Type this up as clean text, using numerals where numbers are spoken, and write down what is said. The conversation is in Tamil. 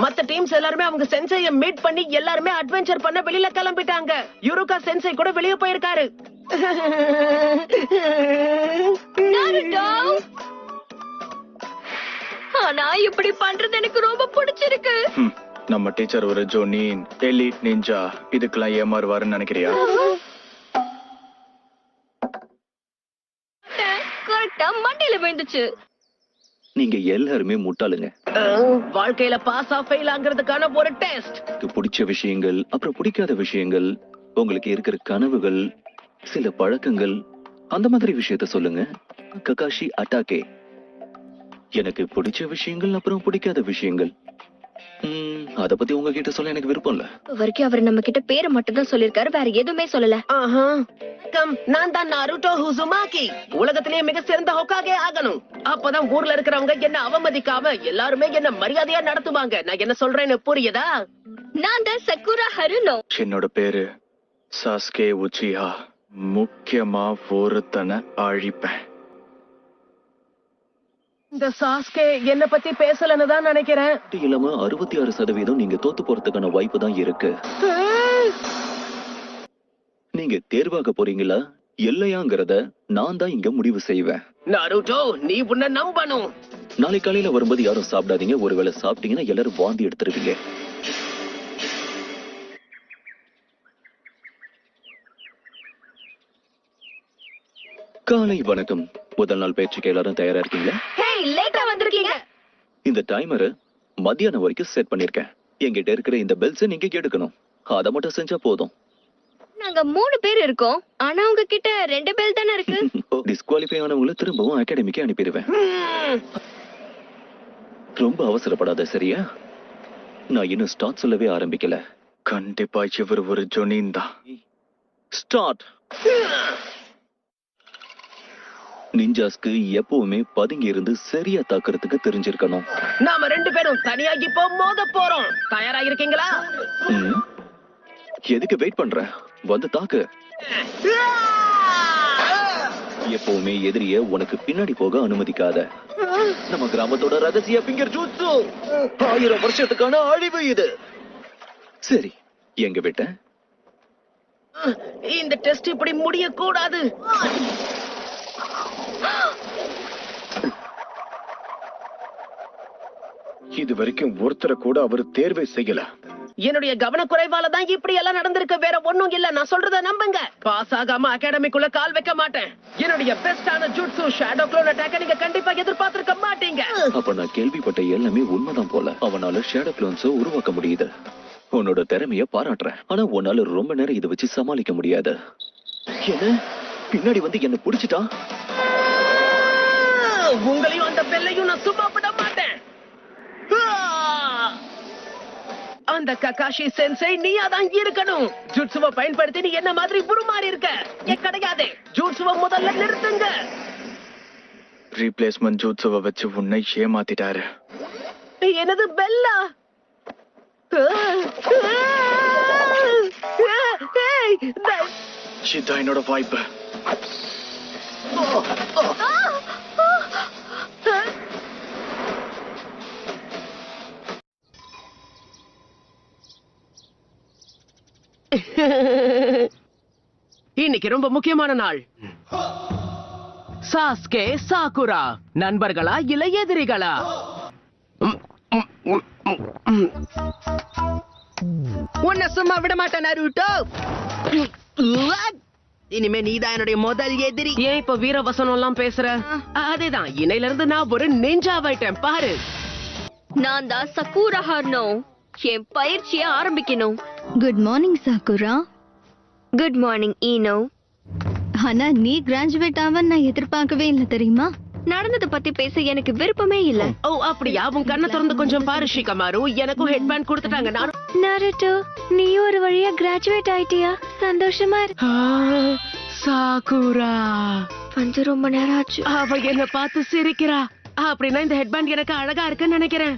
மத்த டீம்ஸ் எல்லாருமே அவங்க சென்சைய மீட் பண்ணி எல்லாருமே அட்வென்ச்சர் பண்ண வெளியில கிளம்பிட்டாங்க. யுருகா சென்சை கூட வெளிய போயிருக்காரு. ஆனா இப்படி பண்றது எனக்கு ரொம்ப பிடிச்சிருக்கு. நம்ம டீச்சர் ஒரு ஜோனின் எலிட் நிஞ்சா, இதுக்கெல்லாம் ஏமாறுவாருன்னு நினைக்கிறியா? கரெக்டா மண்டையில விழுந்துச்சு. நீங்க எல்லாருமே முட்டாளுங்க. வாழ்க்கையில பாஸ் ஆ ஃபெயில் ஆகிறதுக்கான ஒரு டெஸ்ட். பிடிச்ச விஷயங்கள், அப்புறம் பிடிக்காத விஷயங்கள், உங்களுக்கு இருக்கிற கனவுகள், சில பழக்கங்கள், அந்த மாதிரி விஷயத்த சொல்லுங்க. ககாஷி அட்டாகே. எனக்கு பிடிச்ச விஷயங்கள், அப்புறம் பிடிக்காத விஷயங்கள். அத பத்தி உங்ககிட்ட சொல்ல எனக்கு விருப்பம் இல்ல. வரைக்கும் அவர் நம்ம கிட்ட பேரை மட்டும் தான் சொல்லிருக்காரு, வேற எதுவுமே சொல்லல. நான் தான் நாருட்டோ உசுமாகி. உலகத்திலேயே மிக சிறந்த ஹோக்காகே ஆகணும். அப்பதான் ஊர்ல இருக்கிறவங்க என்ன அவமதிக்காம எல்லாருமே என்ன மரியாதையா நடத்துவாங்க. நான் என்ன சொல்றேன்னு புரியுதா? நான் தான் சக்குரா ஹருனோ. என்னோட பேரு சாஸ்கே உச்சிஹா. முக்கியமா ஒருத்தனை அழிப்பேன். இந்த சாஸ்கே என்ன பத்தி பேசலன்னு தான் நினைக்கிறேன். இல்லாம 66% நீங்க தோத்து போறதுக்கான வாய்ப்பு தான் இருக்கு. நீங்க தேர்வாக போறீங்களா இல்லையாங்கிறத நான் தான் இங்க முடிவு செய்வேன். நாருட்டோ, நீ உன்னை நம்பணும். நாளை காலையில வரும்போது யாரும் சாப்பிடாதீங்க. ஒருவேளை சாப்பிட்டீங்கன்னா எல்லாரும் வாந்தி எடுத்துருவீங்க. காலை வணக்கம். முதல் நாள் பயிற்சிக்கு எல்லாரும் தயாரா இருக்கீங்களா? லேட்டா வந்திருக்கீங்க. இந்த டைமரை மத்தியானம் வரைக்கும் செட் பண்ணிருக்கேன். என்கிட்ட இருக்கிற இந்த பெல்ஸை நீங்க எடுக்கணும். அதை மட்டும் செஞ்சா போதும். நாங்க 3 பேர் இருக்கோம், ஆனா உங்ககிட்ட 2 பெல் தானே இருக்கு. டிஸ்குவாலிஃபை ஆனவங்களை திரும்பவும் அகாடமிக்கு அனுப்பிடுவேன். ரொம்ப அவசரப்படாத, சரியா? நான் இன்னும் ஸ்டார்ட் சொல்லவே ஆரம்பிக்கல. கண்டிப்பா இவர் ஒரு ஜோனின் தான். ஸ்டார்ட். நிஞ்சாஸ்க்கு எப்பவுமே பதுங்கி இருந்து சரியா தாக்குறதுக்கு தெரிஞ்சிருக்கணும். நாம 2 பேரும் தனியா இப்போ மோத போறோம். தயாரா இருக்கீங்களா? எதுக்கு வெயிட் பண்ற? வந்து தாக்கு. எப்பவுமே எதிரிய உனக்கு பின்னாடி போக அனுமதிக்காத. நம்ம கிராமத்தோட ரகசிய பிங்கர் ஜூட்சு. 1000 வருஷத்துக்கான அழிவு இது. சரி, எங்க விட்ட? இந்த டெஸ்ட் இப்படி முடிய கூடாது. இது வரைக்கும் ஒருத்தரை கூட அவர் தேர்வை செய்யல. என்னுடைய கவனக்குறைவால தான் இப்படி எல்லாம் நடந்திருக்கு, வேற ஒண்ணும் இல்ல. நான் சொல்றத நம்புங்க. பாஸ் ஆகாம அகாடமிக்குள்ள கால் வைக்க மாட்டேன். என்னுடைய பெஸ்டான ஜூட்சு ஷேடோ க்ளோன் அட்டாக்க நீங்க கண்டிப்பா எதிர்பார்த்திருக்க மாட்டீங்க. அப்ப நான் கேள்விப்பட்ட எல்லாமே உண்மைதான் போல. அவனால ஷேடோ க்ளோன்ஸை உருவாக்க முடியுது. உன்னோட திறமைய பாராட்டுறேன். ஆனா உன்னால ரொம்ப நேரம் இதை வச்சு சமாளிக்க முடியாது. என்ன பின்னாடி வந்து என்ன புடிச்சிட்டா? உங்களையும் அந்த பெல்லையும் நான் சும்மா விட மாட்டேன். அந்த ககாஷி சென்சை நீயா தான் இருக்கணும். ஜூட்சுவை பயன்படுத்தி நீ என்ன மாதிரி உருமாறி இருக்க. கிடையாது, ஜூட்சுவை முதல்ல நிறுத்துங்க. ரீப்ளேஸ்மெண்ட் ஜூட்சுவை வச்சு உன்னை ஏமாத்திட்டாரு. எனது பெல்லா? இதான் என்னோட வாய்ப்பு. இன்னைக்கு ரொம்ப முக்கியமான நாள். சாஸ்கே சாகுரா நண்பர்களா இல்ல எதிரிகளா? உன்னை சும்மா விட மாட்டேன் நாருட்டோ. இனிமே நீதான் என்னுடைய முதல் எதிரி. ஏன் இப்ப வீரவசனம் எல்லாம் பேசுற? அதேதான், இன்னையில இருந்து நான் ஒரு நிஞ்சாவாயிட்டேன் பாரு. நான் தான் சக்குரா ஹருனோ. என் பயிற்சியை ஆரம்பிக்கணும். Good morning Sakura. Good morning Ino. ஆனா நீ கிராஜுவேட் ஆவ நான் எதிர்பார்க்கவே இல்ல, தெரியுமா? நடந்தத பத்தி பேச எனக்கு விருப்பமே இல்ல. ஓ அப்படியா? உன் கண்ணை திறந்து கொஞ்சம் பாரு ஷிகமாரு. எனக்கும் ஹெட் பேண்ட் கொடுத்துட்டாங்க. நாருட்டோ, நீ ஒரு வழியா கிராஜுவேட் ஆயிட்டியா? சந்தோஷமா இருக்கு. சாகுரா வந்து ரொம்ப நேரம் ஆச்சு. அவ என்ன பார்த்து சிரிக்கிறா. அப்படின்னா இந்த ஹெட் பேண்ட் எனக்கு அழகா இருக்குன்னு நினைக்கிறேன்.